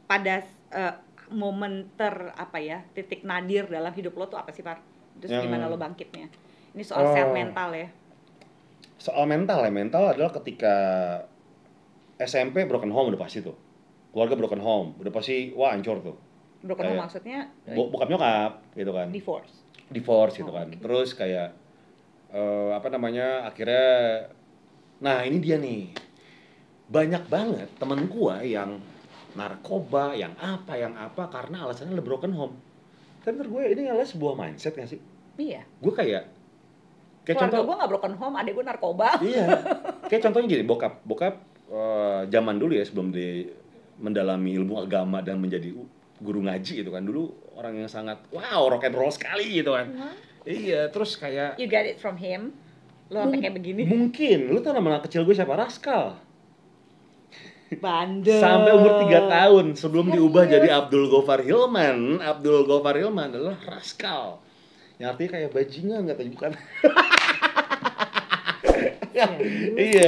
Pada momen titik nadir dalam hidup lo tuh apa sih, Par? Terus gimana lo bangkitnya? Ini soal sehat mental ya. Soal mental adalah ketika SMP broken home udah pasti tuh. Keluarga broken home, udah pasti wah hancur tuh. Broken home maksudnya? Bokap nyokap gitu kan. Divorce gitu kan. Okay. Terus kayak akhirnya nah ini dia nih. Banyak banget temen gua yang narkoba, yang apa karena alasannya udah broken home. Tapi menurut gue ini adalah sebuah mindset gak sih? Iya. Gue kayak keluarga gue gak broken home, adek gue narkoba. Iya. Kayak contohnya gini, bokap zaman dulu ya sebelum dia mendalami ilmu agama dan menjadi guru ngaji gitu kan, dulu orang yang sangat rock and roll sekali gitu kan. Iya, terus kayak you get it from him. Lo sampai kayak begini. Mungkin. Lu tau nama kecil gue siapa? Raskal. Bandel. Sampai umur 3 tahun sebelum diubah jadi Abdul Ghaffar Hilman. Abdul Ghaffar Hilman adalah Raskal. Yang artinya kayak bajingan katanya, bukan? Iya.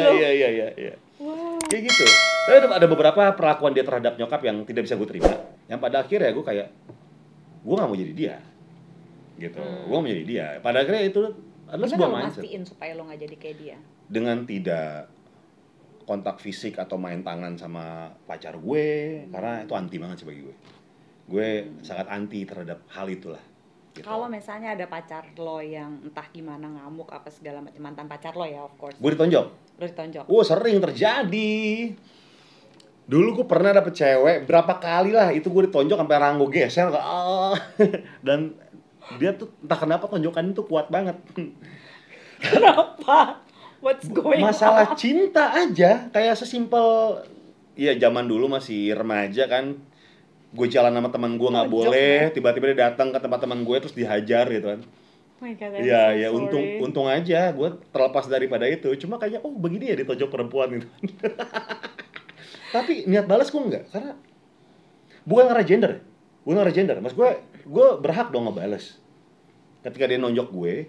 Wow. Kayak gitu. Tapi ada beberapa perlakuan dia terhadap nyokap yang tidak bisa gue terima. Yang pada akhirnya gue kayak gue gak mau jadi dia. Gitu. Gue mau jadi dia. Pada akhirnya itu adalah sebuah mindset. Gimana lo mastiin supaya lo gak jadi kayak dia? Dengan tidak kontak fisik atau main tangan sama pacar gue, karena itu anti banget sih bagi gue. Gue sangat anti terhadap hal itulah. Gitu. Kalau misalnya ada pacar lo yang entah gimana ngamuk apa segala macam, mantan pacar lo ya, of course. Gue ditonjok. Lo ditonjok? Sering terjadi. Dulu gue pernah dapet cewek, berapa kali lah itu gue ditonjok sampai ranggo geser. Dan dia tuh entah kenapa tonjokan itu kuat banget. Kenapa? What's going Masalah cinta aja, kayak sesimpel ya zaman dulu masih remaja kan, gue jalan sama teman gue nggak boleh, tiba-tiba dia datang ke tempat teman gue terus dihajar gitu kan. Iya, untung aja gue terlepas daripada itu. Cuma kayaknya begini ya ditonjok perempuan gitu. Tapi niat balas gue enggak, karena bukan karena gender. Mas gue berhak dong ngebales. Ketika dia nonjok gue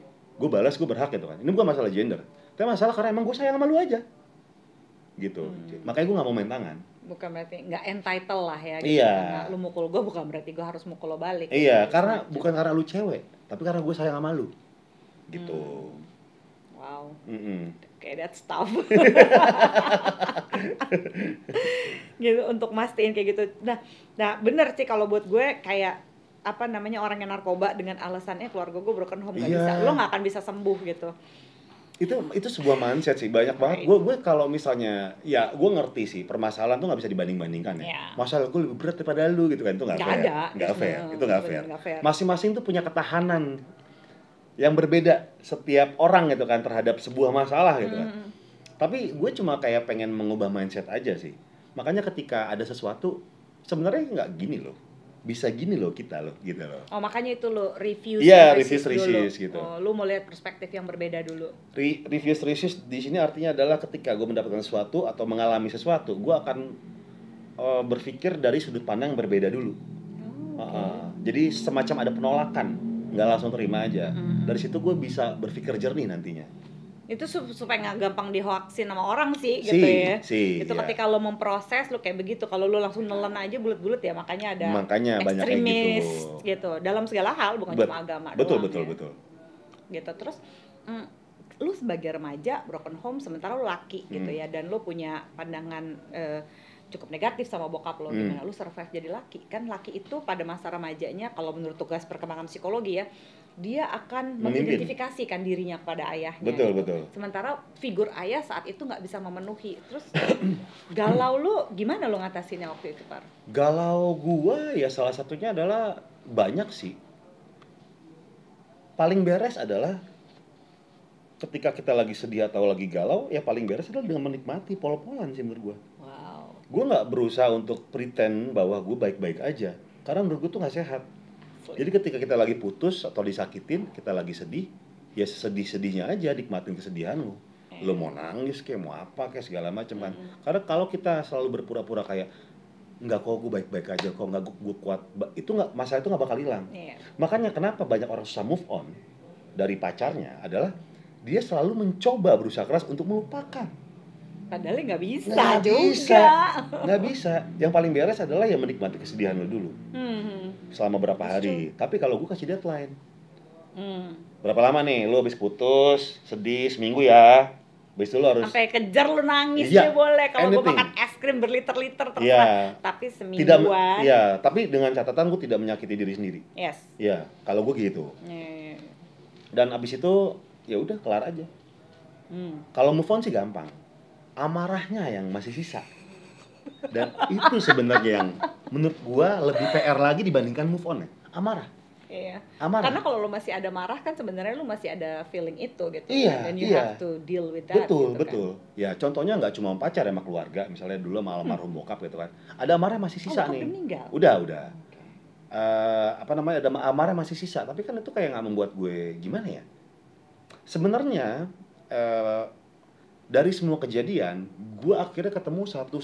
balas, gue berhak gitu kan. Ini bukan masalah gender. Tapi masalah karena emang gue sayang sama lu aja gitu. Makanya gue gak mau main tangan. Bukan berarti gak entitled lah ya gitu. Iya. Karena lu mukul gue bukan berarti gue harus mukul lo balik. Iya, karena bukan karena lu cewek, tapi karena gue sayang sama lu gitu. Wow. Okay, that's tough. Gitu, untuk mastiin kayak gitu. Nah bener sih kalau buat gue kayak orang yang narkoba dengan alasannya keluarga gue broken home, gak bisa, lo gak akan bisa sembuh gitu. Itu sebuah mindset sih, banyak banget. Gue kalau misalnya, ya gue ngerti sih permasalahan tuh nggak bisa dibanding-bandingkan ya. Masalah gue lebih berat daripada lu gitu kan, itu nggak fair. Itu nggak fair. Masing-masing tuh punya ketahanan yang berbeda setiap orang gitu kan terhadap sebuah masalah gitu kan. Tapi gue cuma kayak pengen mengubah mindset aja sih. Makanya ketika ada sesuatu sebenarnya nggak gini loh. Bisa gini loh kita loh gitu loh. Makanya itu lo review resist gitu. Lu mau lihat perspektif yang berbeda dulu. Resist di sini artinya adalah ketika gue mendapatkan sesuatu atau mengalami sesuatu, gue akan berpikir dari sudut pandang yang berbeda dulu. Jadi semacam ada penolakan, nggak langsung terima aja. Dari situ gue bisa berpikir jernih nantinya. Itu supaya nggak gampang dihoaksin sama orang sih gitu ya. Itu ketika lo memproses lo kayak begitu. Kalau lo langsung nelen aja bulat-bulat ya, makanya ekstremis gitu. Dalam segala hal, bukan cuma agama doang. Betul. Gitu. Terus lo sebagai remaja broken home, sementara lo laki gitu ya, dan lo punya pandangan cukup negatif sama bokap lo, gimana lo survive jadi laki. Kan laki itu pada masa remajanya, kalau menurut tugas perkembangan psikologi ya, dia akan mengidentifikasikan dirinya kepada ayahnya. Betul. Sementara figur ayah saat itu nggak bisa memenuhi. Terus galau lo gimana lo ngatasinnya waktu itu, Par? Galau gua ya salah satunya adalah banyak sih. Paling beres adalah ketika kita lagi sedih atau lagi galau, ya paling beres adalah dengan menikmati pol-polan sih menurut gua. Wow. Gue nggak berusaha untuk pretend bahwa gue baik-baik aja, karena menurut gue tuh nggak sehat. Jadi ketika kita lagi putus atau disakitin, kita lagi sedih, ya sedih-sedihnya aja, nikmatin kesedihan lo. Lo mau nangis kayak mau apa kayak segala macam kan. Karena kalau kita selalu berpura-pura kayak enggak kok, gue baik-baik aja kok, enggak gue kuat. Itu enggak, masalah itu enggak bakal hilang. Makanya kenapa banyak orang susah move on dari pacarnya adalah dia selalu mencoba berusaha keras untuk melupakan. Padahal nggak bisa. Nggak bisa. Yang paling beres adalah ya menikmati kesedihan lo dulu. Selama berapa hari. Tapi kalau gue kasih deadline. Berapa lama nih lo habis putus, sedih seminggu ya. Habis itu lo harus sampai kejar lo nangis ya boleh. Kalau gue makan es krim berliter-liter terserah. Tapi semingguan. Tapi dengan catatan gue tidak menyakiti diri sendiri. Iya, kalau gue gitu. Dan abis itu ya udah kelar aja. Kalau move on sih gampang. Amarahnya yang masih sisa. Dan itu sebenarnya yang menurut gua lebih PR lagi dibandingkan move on ya. Amarah. Iya. Amarah. Karena kalau lu masih ada marah kan sebenarnya lu masih ada feeling itu gitu. Iya. Dan you have to deal with that. Betul, gitu betul. Kan. Ya contohnya nggak cuma pacar sama keluarga. Misalnya dulu sama almarhum bokap gitu kan. Ada amarah masih sisa nih. Meninggal. Udah. Okay. Ada amarah masih sisa. Tapi kan itu kayak nggak membuat gue gimana ya. Sebenarnya dari semua kejadian, gue akhirnya ketemu satu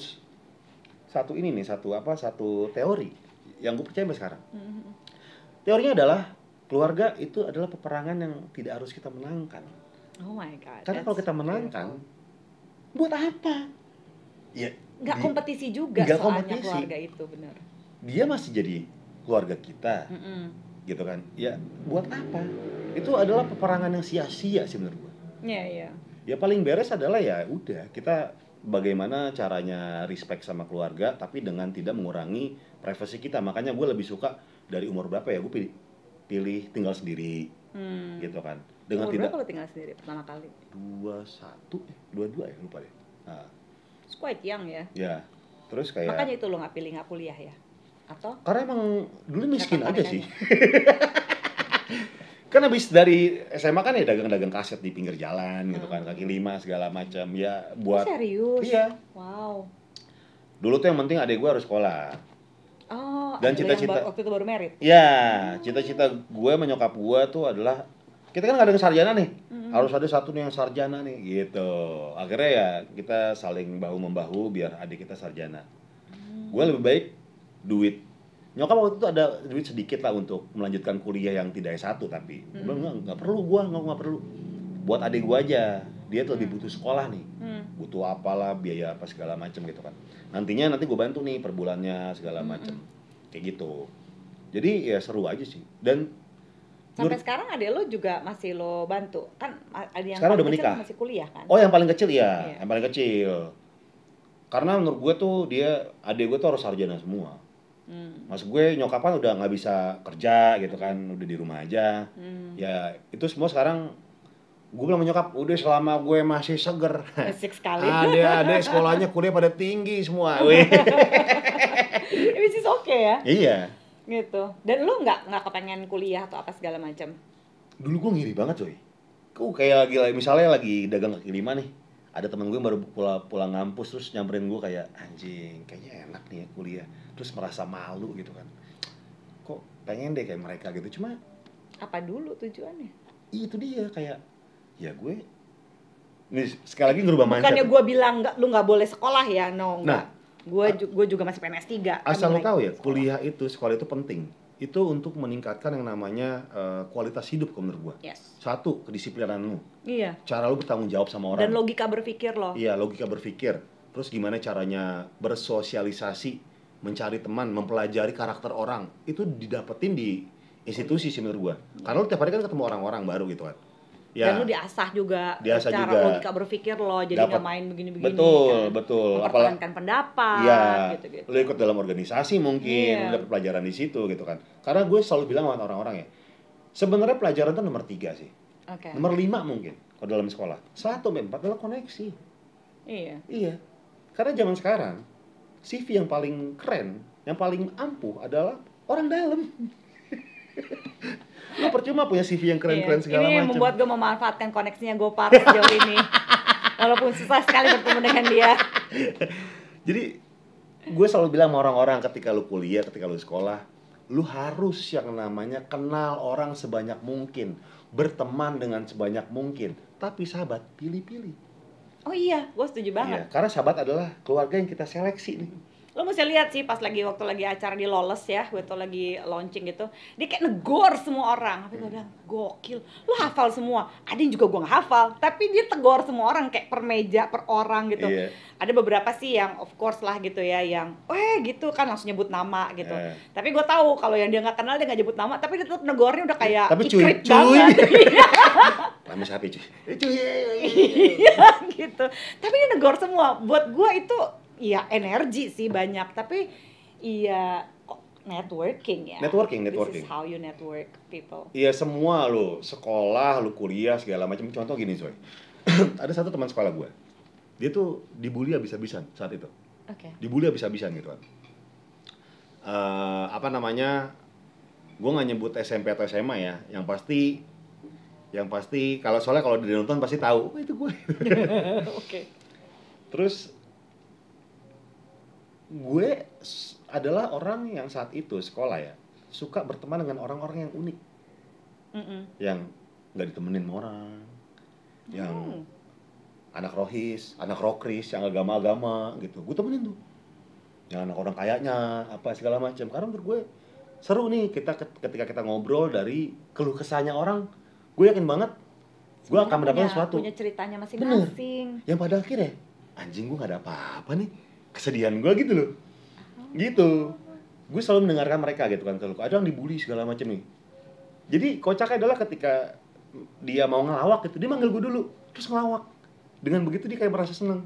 teori yang gue percaya sampai sekarang. Teorinya adalah keluarga itu adalah peperangan yang tidak harus kita menangkan. Oh my god. Karena kalau kita menangkan, buat apa? Ya, nggak kompetisi juga soalnya keluarga itu benar. Dia masih jadi keluarga kita, gitu kan? Ya, buat apa? Itu adalah peperangan yang sia-sia sih menurut gue. Iya. Ya paling beres adalah ya udah kita bagaimana caranya respect sama keluarga tapi dengan tidak mengurangi privasi kita. Makanya gue lebih suka dari umur berapa ya gue pilih tinggal sendiri gitu kan. Dengan umur berapa lo tinggal sendiri pertama kali? 22 ya lupa deh. Nah. It's quite young ya. Ya terus kayak. Makanya itu lo nggak kuliah ya? Atau? Karena emang dulu miskin aja sih. Kan habis dari SMA kan ya dagang-dagang kaset di pinggir jalan gitu kan, kaki lima segala macam ya buat. Serius? Iya. Wow. Dulu tuh yang penting adek gue harus sekolah. Oh. Dan cita-cita waktu itu baru merit. Iya, cita-cita gue menyokap gue tuh adalah kita kan nggak ada yang sarjana nih, harus ada satu nih yang sarjana nih gitu. Akhirnya ya kita saling bahu membahu biar adik kita sarjana. Gue lebih baik duit. Nyokap waktu itu ada duit sedikit lah untuk melanjutkan kuliah yang tidak S1 tapi gue bilang nggak perlu, nggak perlu buat adik gue aja, dia tuh lebih butuh sekolah nih, butuh apalah biaya apa segala macem gitu kan, nanti gue bantu nih per bulannya segala macem kayak gitu, jadi ya seru aja sih. Dan sampai sekarang adek lo juga masih lo bantu kan, ada yang sekarang paling udah menikah masih kuliah kan? Oh yang paling kecil ya, yang paling kecil karena menurut gue tuh adik gue tuh harus sarjana semua. Maksud gue nyokap kan udah nggak bisa kerja gitu kan, udah di rumah aja. Ya itu semua sekarang gue bilang nyokap udah selama gue masih seger. Asik sekali. Ada sekolahnya kuliah pada tinggi semua. Which is okay ya. Iya. Gitu. Dan lu nggak kepengen kuliah atau apa segala macam? Dulu gue ngiri banget coy. Gue kayak misalnya lagi dagang kaki lima nih. Ada temen gue baru pulang ngampus terus nyamperin gue kayak anjing kayaknya enak nih ya kuliah, terus merasa malu gitu kan, kok pengen deh kayak mereka gitu. Cuma apa dulu tujuannya? Itu dia kayak ya gue nih sekali lagi ngerubah mindset. Bukannya gue bilang lu nggak boleh sekolah ya, no enggak. Gue juga masih PNS 3. Asal lo tahu ya kuliah itu sekolah itu penting. Itu untuk meningkatkan yang namanya kualitas hidup menurut gua. Satu, kedisiplinan lu. Iya. Cara lu bertanggung jawab sama orang. Dan logika berpikir lo. Iya, logika berpikir. Terus gimana caranya bersosialisasi, mencari teman, mempelajari karakter orang. Itu didapetin di institusi sih menurut gua. Karena lu tiap hari kan ketemu orang-orang baru gitu kan. Ya. Dan lu diasah juga cara logika berpikir lo, jadi nggak main begini-begini. Betul. Mempertahankan pendapat, gitu-gitu. Lu ikut dalam organisasi mungkin, lu dapet pelajaran di situ gitu kan. Karena gue selalu bilang sama orang-orang ya, sebenarnya pelajaran itu nomor 3 sih. Nomor 5 mungkin kalau dalam sekolah. 1-4 adalah koneksi. Iya. Karena zaman sekarang CV yang paling keren, yang paling ampuh adalah orang dalam. Lu percuma punya CV yang keren-keren segala macam. Ini yang membuat gue memanfaatkan koneksinya Gopar sejauh ini. Walaupun susah sekali bertemu dengan dia. Jadi gue selalu bilang sama orang-orang ketika lu kuliah, ketika lu sekolah, lu harus yang namanya kenal orang sebanyak mungkin, berteman dengan sebanyak mungkin. Tapi sahabat, pilih-pilih. Oh iya, gue setuju banget. Iya, karena sahabat adalah keluarga yang kita seleksi nih. Lo mesti lihat sih pas waktu lagi acara di Lawless ya, waktu lagi launching gitu, dia kayak negor semua orang. Tapi gue bilang, gokil, lo hafal semua. Ada yang juga gue gak hafal, tapi dia tegur semua orang kayak per meja, per orang gitu. Ada beberapa sih yang of course lah gitu ya, yang gitu kan langsung nyebut nama gitu. Tapi gue tahu kalau yang dia gak kenal dia gak nyebut nama, tapi dia tetap negornya udah kayak ikrip banget. Nama siapa cuy? Iya gitu. Tapi dia negor semua. Buat gue itu iya energi sih banyak, tapi iya networking ya. Networking. This is how you network people. Iya semua lo, sekolah, lo kuliah segala macam. Contoh gini coy, ada satu teman sekolah gue, dia tuh dibully habis-habisan saat itu. Dibully habis-habisan gitu kan. Gue nggak nyebut SMP atau SMA ya, yang pasti kalau dia nonton pasti tahu, itu gue. Terus gue adalah orang yang saat itu sekolah ya suka berteman dengan orang-orang yang unik, yang nggak ditemenin sama orang, yang anak rohis, anak rokris, yang agama-agama gitu. Gue temenin tuh, yang anak orang kayaknya apa segala macam. Karena menurut gue seru nih ketika kita ngobrol dari keluh kesahnya orang, gue yakin banget gue akan mendapatkan sesuatu. Punya ceritanya masing-masing. Yang pada akhirnya anjing gue nggak ada apa-apa nih. Kesedihan gue gitu loh. Gitu. Gue selalu mendengarkan mereka gitu kan. Kalau ada yang dibully segala macam nih. Jadi kocaknya adalah ketika dia mau ngelawak gitu, dia manggil gue dulu, terus ngelawak. Dengan begitu dia kayak merasa seneng.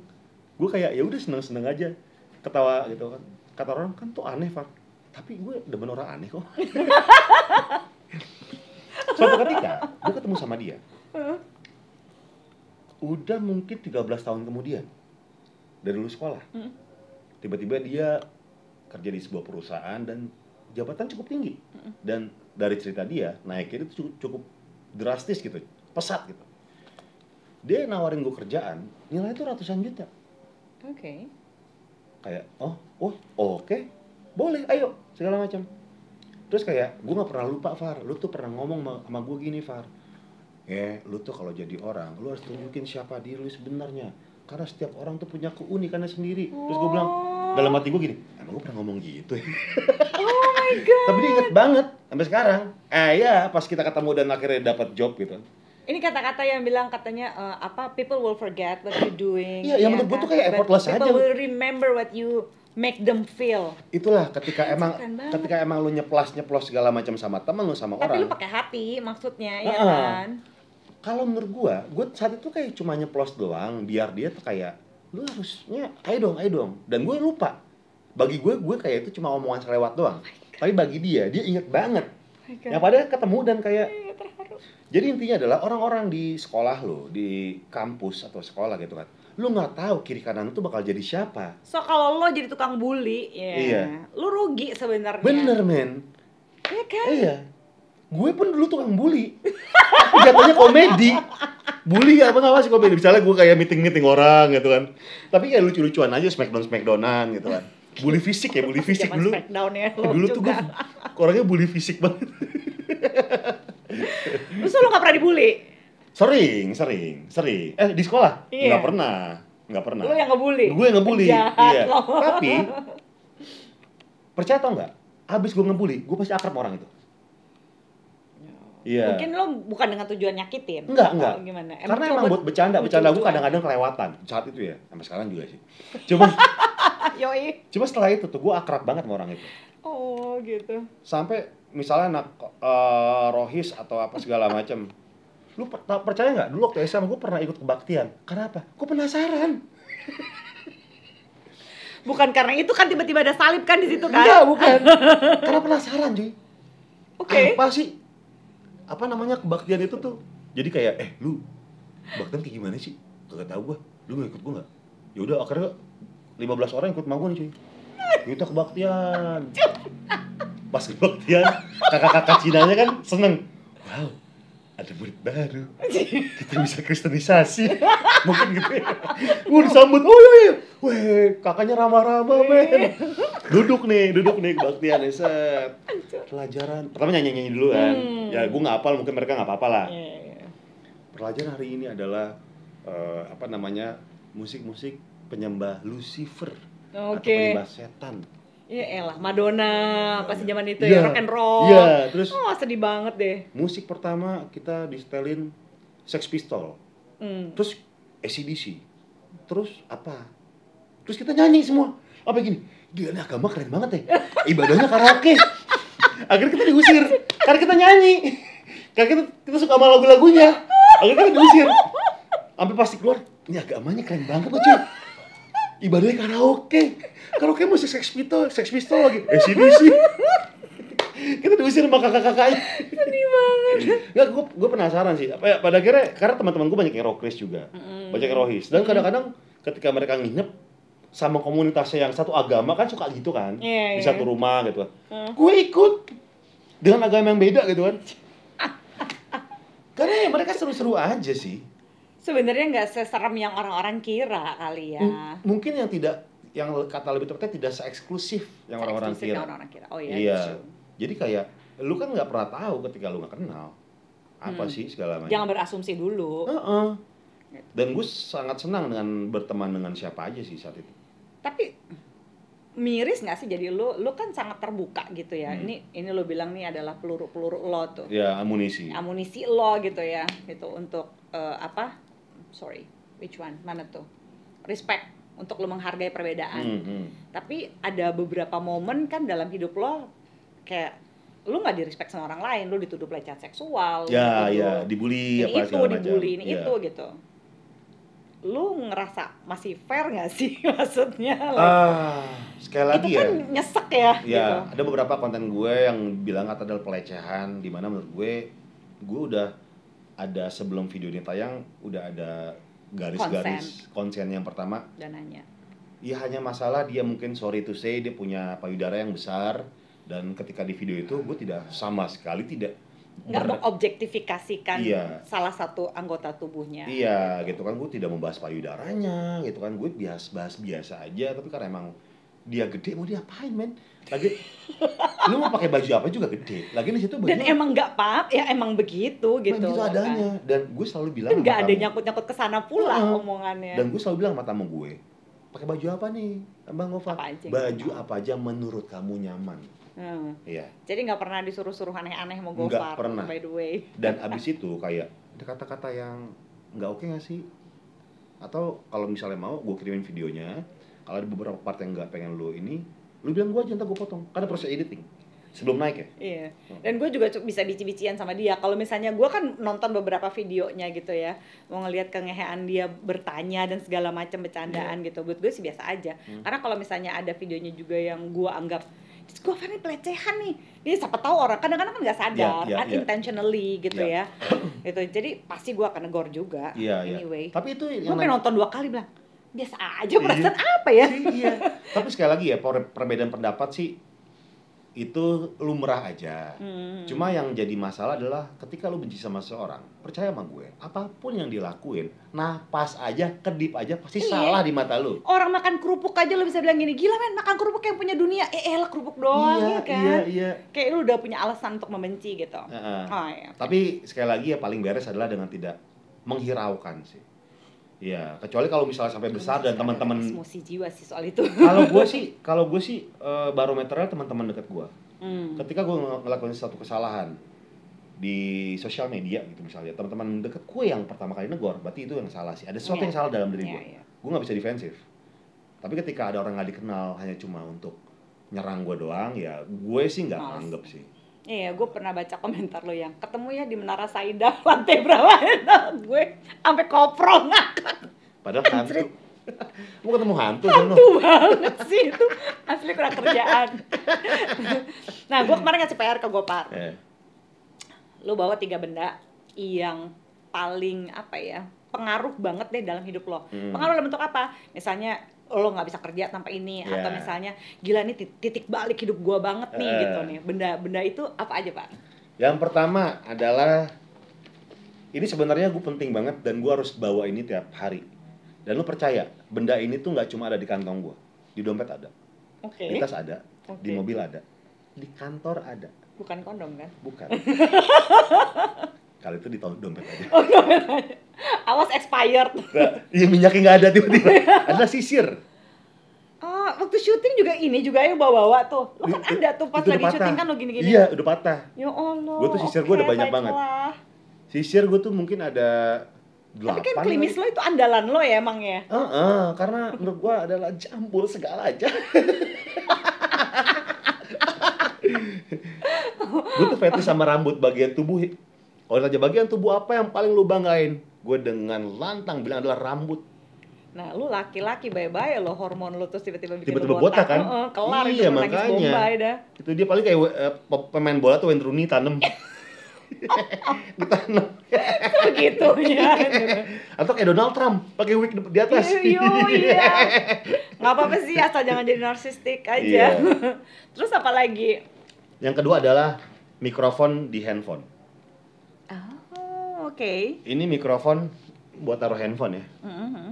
Gue kayak ya udah seneng-seneng aja. Ketawa gitu kan. Kata orang kan tuh aneh, Far. Tapi gue demen orang aneh kok. Suatu ketika gue ketemu sama dia. Udah mungkin 13 tahun kemudian dari lulus sekolah. Tiba-tiba dia kerja di sebuah perusahaan dan jabatan cukup tinggi. Dan dari cerita dia, naiknya itu cukup drastis gitu, pesat gitu. Dia nawarin gue kerjaan, nilai itu ratusan juta. Kayak, oke, boleh, ayo, segala macam. Terus kayak, gue gak pernah lupa, Far. Lu tuh pernah ngomong sama gue gini, Far. Lu tuh kalau jadi orang, lu harus tunjukin siapa diri lu sebenarnya. Karena setiap orang tuh punya keunikannya sendiri. Terus gue bilang, dalam hati gue gini, emang gue pernah ngomong gitu ya? Oh my god. Tapi dia inget banget sampai sekarang. Ya pas kita ketemu dan akhirnya dapat job gitu. Ini kata-kata yang bilang katanya people will forget what you're doing. Iya, yang menurut gue tuh kayak effortless aja. People will remember what you make them feel. Itulah ketika emang lu nyeplos segala macam sama temen lu sama orang. Tapi lu pakai hati maksudnya, ya kan? Kalau menurut gue saat itu kayak cuma nyeplos doang, biar dia tuh kayak lu harusnya ayo dong. Dan gue lupa. Bagi gue kayak itu cuma omongan selewat doang. Tapi bagi dia inget banget. Yang padahal ketemu dan kayak jadi intinya adalah orang-orang di sekolah lo, di kampus atau sekolah gitu kan. Lu nggak tahu kiri kanan itu bakal jadi siapa. So kalau lo jadi tukang bully, lu rugi sebenarnya. Bener, men. Iya kan? Iya. Gue pun dulu tukang bully. Tapi jatuhnya komedi. Bully apa sih komedi. Misalnya gue kayak meeting orang gitu kan. Tapi kayak lucu-lucuan aja, smackdownan gitu kan. Bully fisik dulu. Smackdown ya, dulu tuh gue orangnya bully fisik banget. Terus lu gak pernah dibully? Sering. Di sekolah? Iya. Nggak pernah. Lu yang ngebully? Gue yang ngebully, iya. Tapi, percaya atau enggak, abis gue ngebully, gue pasti akrab orang itu. Iya. Mungkin lo bukan dengan tujuan nyakitin? Enggak. Gimana? Karena emang buat bercanda gue kadang-kadang kelewatan. Saat itu ya, sampai sekarang juga sih. Cuma setelah itu tuh, gue akrab banget sama orang itu. Oh gitu. Sampai misalnya anak rohis atau apa segala macam. Lu percaya nggak? Dulu waktu SMA gue pernah ikut kebaktian. Karena apa? Gue penasaran. Bukan karena itu kan tiba-tiba ada salib kan di situ kan? Enggak, bukan. Karena penasaran, cuy. Oke. Apa sih? Apa namanya kebaktian itu tuh? Jadi kayak, lu kebaktian kayak gimana sih? Gak tau gue. Lu gak ikut gue nggak? Ya udah akhirnya 15 orang ikut mau gue nih, cuy. Kita kebaktian. Pas kebaktian, kakak-kakak Cinanya kan seneng. Wow, ada murid baru. Kita bisa kristenisasi. Mungkin gitu ya. Disambut. Oh iya. Weh, kakaknya ramah-ramah, men. Duduk nih kebaktian. Set. Pelajaran. Pertama nyanyi-nyanyi dulu kan. Ya gue nggak hafal, mungkin mereka nggak apa-apa lah. Pelajaran hari ini adalah musik-musik penyembah Lucifer. atau penyembah setan. Iya elah, Madonna pas zaman itu ya, rock and roll. Iya, terus sedih banget deh. Musik pertama kita disetelin Sex Pistol. Terus AC/DC. Terus apa? Terus kita nyanyi semua. Apa gini? Gila, nih agama keren banget ya. Ibadahnya karaoke. Akhirnya kita diusir karena kita nyanyi. Karena kita suka sama lagu-lagunya. Akhirnya kita diusir. Sampai pasti keluar, ini agamanya keren banget loh, cuy. Ibadahnya karaoke. Karaoke musik Sex Pistol lagi. AC/DC. Kita diusir sama kakak-kakaknya. Sedih banget. Nggak, gue penasaran sih. Apa ya, pada akhirnya, karena teman-teman gue banyak yang rockers juga. Banyak yang rohis. Dan kadang-kadang ketika mereka nginep sama komunitasnya yang satu agama kan suka gitu kan. Di satu rumah gitu kan. Gue ikut dengan agama yang beda gitu kan. Karena ya mereka seru-seru aja sih. Sebenarnya nggak seserem yang orang-orang kira kali ya. Mungkin yang kata lebih tepatnya tidak se-eksklusif yang orang-orang kira. Oh iya. Jadi kayak lu kan nggak pernah tahu ketika lu nggak kenal apa sih segala macam. Jangan berasumsi dulu. Dan gue sangat senang dengan berteman dengan siapa aja sih saat itu. Tapi miris nggak sih, jadi lu kan sangat terbuka gitu ya. Ini lu bilang nih adalah peluru lo tuh. Ya, amunisi lo gitu ya, gitu untuk which one, mana tuh, respect, untuk lo menghargai perbedaan. Tapi ada beberapa momen kan dalam hidup lo kayak lu nggak di-respect sama orang lain, lu dituduh pelecehan seksual, dibully apa segala macam, dibully ini itu gitu. Lu ngerasa masih fair nggak sih maksudnya? Sekali lagi itu kan nyesek ya. Gitu. Ada beberapa konten gue yang bilang kata adalah pelecehan, di mana menurut gue udah ada sebelum video ini tayang udah ada garis-garis konsen yang pertama. Dan nanya. Ya hanya masalah dia mungkin sorry to say dia punya payudara yang besar, dan ketika di video itu gue sama sekali tidak nggak mengobjektifikasikan salah satu anggota tubuhnya. Iya, gitu kan, gue tidak membahas payudaranya, gitu kan, gue bahas biasa aja. Tapi karena emang dia gede, mau diapain men? Lagi lu mau pakai baju apa juga gede. Lagi di situ baju. Dan emang nggak ya emang begitu gitu. Begitu adanya. Kan? Dan gue selalu bilang nggak ada nyangkut ke sana pula omongannya. Dan gue selalu bilang sama tamu gue, pakai baju apa nih, Abang Nova? Baju apa aja menurut kamu nyaman. Iya. Jadi nggak pernah disuruh-suruh aneh-aneh mau Gofar. Nggak pernah. By the way. Dan abis itu kayak ada kata-kata yang nggak oke nggak sih? Atau kalau misalnya mau, gue kirimin videonya. Kalau ada beberapa part yang nggak pengen lu bilang gue aja, ntar gue potong. Karena proses editing sebelum naik ya. Iya. Dan gue juga bisa bici-bician sama dia. Kalau misalnya gue kan nonton beberapa videonya gitu ya, mau ngelihat kengehean dia bertanya dan segala macam bercandaan gitu. Buat gue sih biasa aja. Karena kalau misalnya ada videonya juga yang gue anggap gue ini pelecehan nih, dia siapa tahu orang kadang-kadang kan nggak sadar, unintentionally gitu ya, gitu. Jadi pasti gue akan negor juga. Anyway. Tapi itu gue pengen nonton 2 kali bilang biasa aja, perasaan apa ya? Tapi sekali lagi ya, perbedaan pendapat sih itu lumrah aja. Cuma yang jadi masalah adalah ketika lu benci sama seorang, percaya sama gue, apapun yang dilakuin, napas aja, kedip aja pasti salah di mata lu. Orang makan kerupuk aja lu bisa bilang gini, gila men, makan kerupuk yang punya dunia, elah kerupuk doang kan. Kayak lu udah punya alasan untuk membenci gitu. Tapi sekali lagi ya, paling beres adalah dengan tidak menghiraukan sih. Ya, kecuali kalau misalnya sampai besar dan teman-teman emosi jiwa sih soal itu. Kalau gue sih barometernya teman-teman dekat gue. Ketika gue ngelakuin satu kesalahan di sosial media gitu misalnya, teman-teman dekat gue yang pertama kali negor, berarti itu yang salah sih. Ada sesuatu yang salah dalam diri gue. Gue nggak bisa defensif. Tapi ketika ada orang nggak dikenal hanya cuma untuk nyerang gue doang, ya gue sih nggak anggap sih. Iya, gue pernah baca komentar lo yang ketemu ya di Menara Saida lantai berapa, gue sampai koprol ngakak. Padahal hantu. Mau ketemu hantu banget sih itu, asli kurang kerjaan. Nah, gue kemarin ngasih PR ke Gopar. Lo bawa 3 benda yang paling pengaruh banget deh dalam hidup lo. Pengaruh dalam bentuk apa? Misalnya lo nggak bisa kerja tanpa ini, atau misalnya gila nih titik balik hidup gue banget nih gitu nih. Benda itu apa aja, Pak? Yang pertama adalah, ini sebenarnya gue penting banget dan gue harus bawa ini tiap hari. Dan lo percaya, benda ini tuh nggak cuma ada di kantong gue, di dompet ada, di tas ada, di mobil ada, di kantor ada. Bukan kondom kan? Bukan. Kali itu di dompet aja. Dompet aja. Awas expired. Iya, minyaknya nggak ada tiba-tiba. Ada sisir. Oh, waktu syuting juga ini juga yang bawa-bawa tuh. Lo kan ada tuh pas lagi syuting kan lo gini-gini. Iya, udah patah. Ya Allah. Gue tuh sisir gue udah banyak banget. Sisir gue tuh mungkin ada 8. Tapi kan klimis lo itu andalan lo ya emang ya? Karena menurut gue adalah jambul segala aja. Gue tuh fetish sama rambut bagian tubuh. Kalau aja bagian tubuh apa yang paling lu banggain? Gue dengan lantang bilang adalah rambut. Nah, lu laki-laki bye-bye lo hormon lu terus tiba-tiba bikin tiba-tiba botak kan? Kelar iya, itu nangis Bombay dah. Itu dia paling kayak pemain bola tuh Wayne Rooney tanem. Ditanam. Begitunya. Atau kayak Donald Trump pakai wig di atas. Iya. Nggak apa-apa sih asal jangan jadi narsistik aja. Terus apa lagi? Yang kedua adalah mikrofon di handphone. Oh, oke. Ini mikrofon buat taruh handphone ya.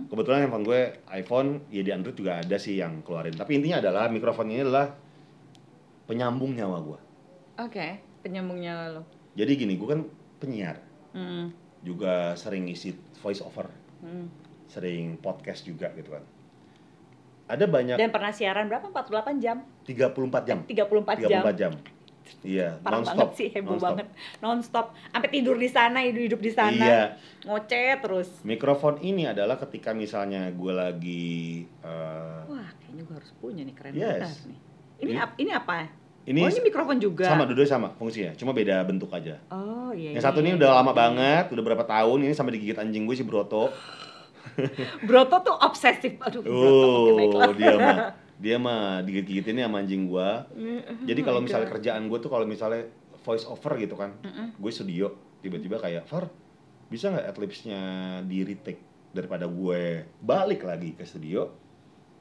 Kebetulan handphone gue iPhone, ya di Android juga ada sih yang keluarin. Tapi intinya adalah mikrofon ini adalah penyambung nyawa gue. Oke, penyambung nyawa lo. Jadi gini, gue kan penyiar. Juga sering isi voice over. Sering podcast juga gitu kan. Ada banyak. Dan pernah siaran berapa? 48 jam? 34 jam. 34 jam. Iya, parah banget sih, heboh banget. Non-stop. Sampai tidur di sana, hidup di sana. Iya. Ngoceh terus. Mikrofon ini adalah ketika misalnya gue lagi wah, kayaknya gue harus punya nih, keren banget nih. Ini apa? Ini mikrofon juga. Sama, dua-duanya sama fungsinya, cuma beda bentuk aja. Oh iya. Yang satu ini udah lama banget, udah berapa tahun, ini sampai digigit anjing gue si Broto. Broto tuh obsesif. Aduh, Broto. Baiklah. Dia mah digigit-gigitinnya sama anjing gua. Jadi kalau misalnya kerjaan gua tuh kalau misalnya voice over gitu kan, gue studio tiba-tiba kayak Far, bisa nggak adlibsnya di retake daripada gue balik lagi ke studio,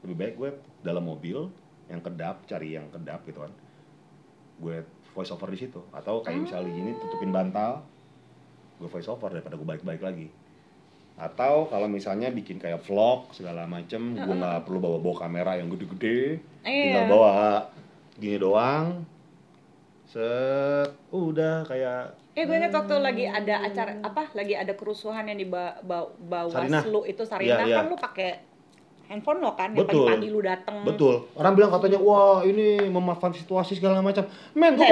lebih baik gue dalam mobil yang kedap, cari yang kedap gitu kan, gue voice over di situ. Atau kayak misalnya gini tutupin bantal, gue voice over daripada gue balik-balik lagi. Atau kalau misalnya bikin kayak vlog segala macem, gue nggak perlu bawa kamera yang gede-gede, tinggal bawa gini doang, udah kayak. Gue inget waktu lagi ada acara lagi ada kerusuhan yang di Bawaslu itu Sarinah kan lu pakai handphone lo kan, yang pagi-pagi lu dateng. Betul. Orang bilang katanya, wah ini memanfaatkan situasi segala macam. Men, gue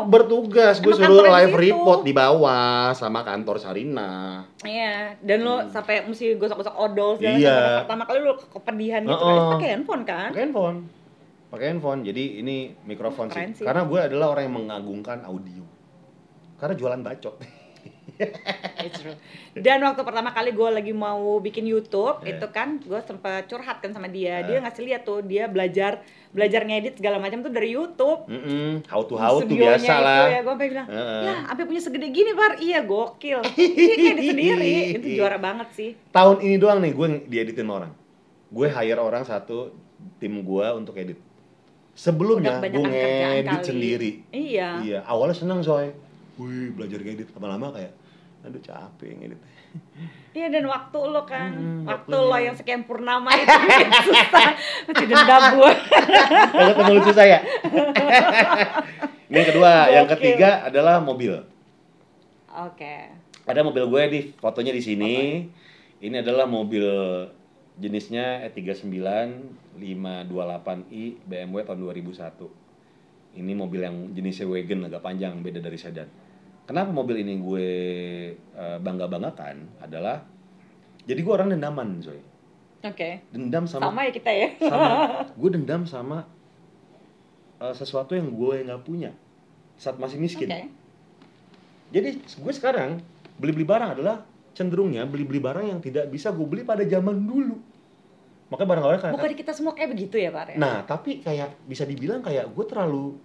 bertugas. Gue suruh live report di bawah sama kantor Sarinah. Iya, dan lo sampai mesti gosok-gosok odol segala macam. Pertama kali lo kepedihan gitu kan, pakai handphone kan? Pakai handphone. Jadi ini mikrofon sih. Karena gue adalah orang yang mengagungkan audio. Karena jualan bacot. Dan waktu pertama kali gue lagi mau bikin YouTube itu kan gue sempet curhat kan sama dia. Dia ngasih lihat tuh dia belajar ngedit segala macam tuh dari YouTube. How to biasa lah. Ya, gue sampai bilang, ya sampai punya segede gini Bar. Iya gokil. Dia ngedit sendiri. Itu juara banget sih. Tahun ini doang nih gue dieditin orang. Gue hire orang satu tim gue untuk edit. Sebelumnya gue ngedit sendiri. Iya. Awalnya seneng Zoe. Wih, belajar ngedit, lama-lama kayak aduh capek ngedit. Iya, dan waktu lo kan, waktu lo yang sekian purnama itu susah, masih dendam gue. Kalau ketemu lucu saya. Ini yang kedua, yang ketiga adalah mobil. Oke. Ada mobil gue di fotonya di sini. Ini adalah mobil jenisnya E39 528i BMW tahun 2001. Ini mobil yang jenisnya wagon agak panjang, beda dari sedan. Kenapa mobil ini gue bangga-banggakan adalah jadi gue orang dendaman, Zoe. Oke. Dendam sama ya kita ya. Gue dendam sama sesuatu yang gue nggak punya saat masih miskin. Jadi gue sekarang beli barang adalah cenderungnya beli barang yang tidak bisa gue beli pada zaman dulu. Makanya barang-barang kayak bukan kita semua kayak begitu ya, Pak? Nah, tapi kayak bisa dibilang kayak gue terlalu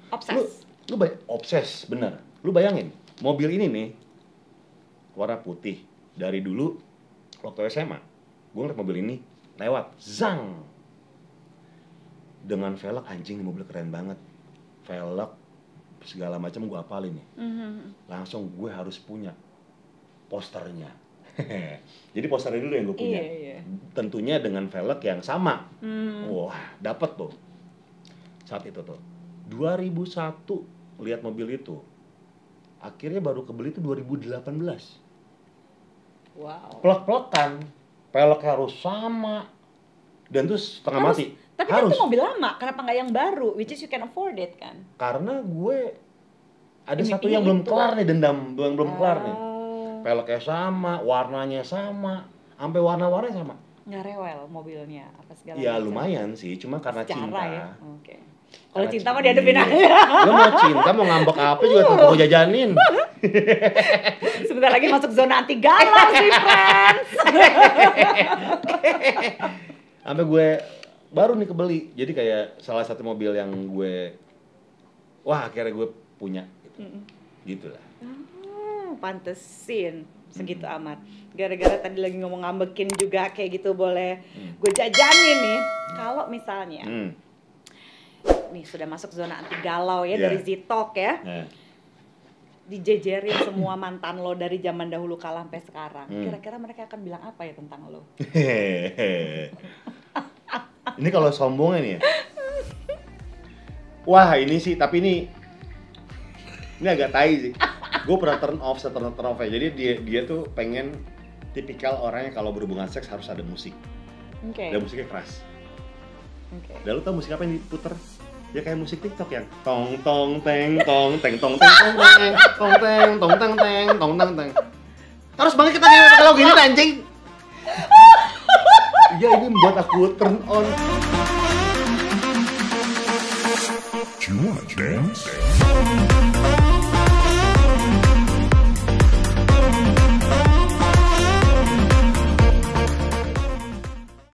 obses. Lu obses, bener. Lu bayangin, mobil ini nih warna putih. Dari dulu waktu SMA, gue ngeliat mobil ini lewat, zang. Dengan velg, anjing mobil keren banget. Velg segala macam gue apalin nih. Langsung gue harus punya posternya. Jadi posternya dulu yang gue punya. Tentunya dengan velg yang sama. Wah, dapet tuh. Saat itu tuh 2001 lihat mobil itu. Akhirnya baru kebeli itu 2018. Wow. Plek-plekan, velg harus sama. dan tuh setengah mati. Tapi kan itu mobil lama, kenapa nggak yang baru, which is you can afford it kan? Karena gue ada satu yang belum kelar nih, dendam belum kelar nih. Peleknya sama, warnanya sama, sampai warna-warnanya sama. Nggak rewel mobilnya apa segala ya macam. Lumayan sih, cuma karena secara cinta ya? Okay. Kalau cinta mah dihadapin aja. Lo mau cinta, mau ngambek apa juga tetap gue jajanin. Sebentar lagi masuk zona anti galau sih, friends. Sampai gue baru nih kebeli, jadi kayak salah satu mobil yang gue, wah akhirnya gue punya gitu lah. Pantesin segitu amat. Gara-gara tadi lagi ngomong ngambekin juga kayak gitu boleh gue jajanin nih. Kalau misalnya nih sudah masuk zona anti galau ya dari Zitok ya. Dijejerin semua mantan lo dari zaman dahulu kala sampai sekarang. Kira-kira mereka akan bilang apa ya tentang lo? Ini kalau sombongnya nih ya. Wah, ini sih, tapi ini agak tai sih. Gue pernah turn off ya. Jadi dia tuh pengen tipikal orangnya kalau berhubungan seks harus ada musik. Dan musiknya keras. Dan lu tau musik apa yang diputer? Ya kayak musik TikTok yang tong tong teng tong teng tong teng tong teng tong teng tong teng teng tong teng teng. Terus banget kita kayak kalau gini anjing. Ya ini membuat aku turn on. Do you wanna dance?